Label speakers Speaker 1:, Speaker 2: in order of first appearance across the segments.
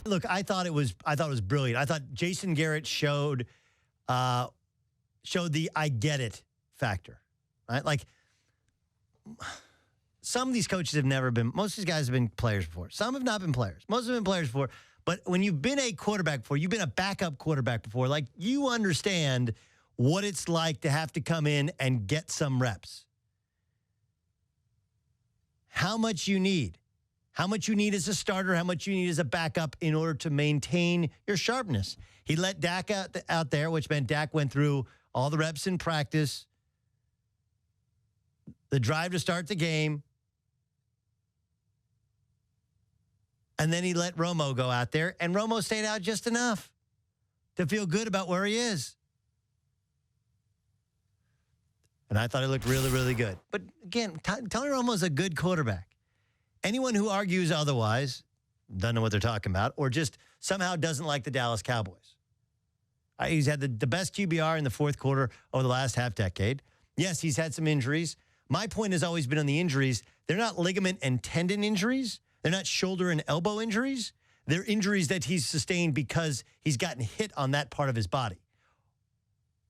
Speaker 1: Look, I thought it was brilliant. I thought Jason Garrett showed the I get it factor, right? Like some of these coaches have never been. Most of these guys have been players before. Some have not been players. Most have been players before. But when you've been a quarterback before, you've been a backup quarterback before. Like you understand what it's like to have to come in and get some reps. How much you need. How much you need as a starter, how much you need as a backup in order to maintain your sharpness. He let Dak out there, which meant Dak went through all the reps in practice, the drive to start the game, and then he let Romo go out there, and Romo stayed out just enough to feel good about where he is. And I thought he looked really, really good. But again, Tony Romo's a good quarterback. Anyone who argues otherwise doesn't know what they're talking about or just somehow doesn't like the Dallas Cowboys. He's had the best QBR in the fourth quarter over the last half decade. Yes, he's had some injuries. My point has always been on the injuries. They're not ligament and tendon injuries. They're not shoulder and elbow injuries. They're injuries that he's sustained because he's gotten hit on that part of his body.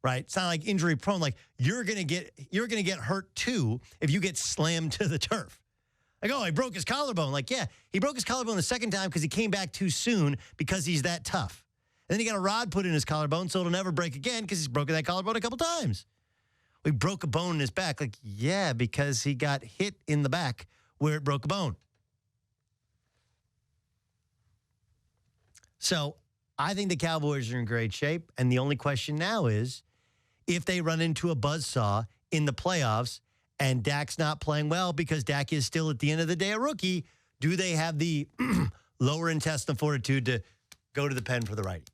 Speaker 1: Right? It's not like injury prone. Like you're gonna get hurt too if you get slammed to the turf. Like, oh, he broke his collarbone. Like, yeah, he broke his collarbone the second time because he came back too soon because he's that tough. And then he got a rod put in his collarbone so it'll never break again because he's broken that collarbone a couple times. He broke a bone in his back. Like, yeah, because he got hit in the back where it broke a bone. So I think the Cowboys are in great shape. And the only question now is if they run into a buzzsaw in the playoffs and Dak's not playing well because Dak is still, at the end of the day, a rookie, do they have the lower intestinal fortitude to go to the pen for the righty?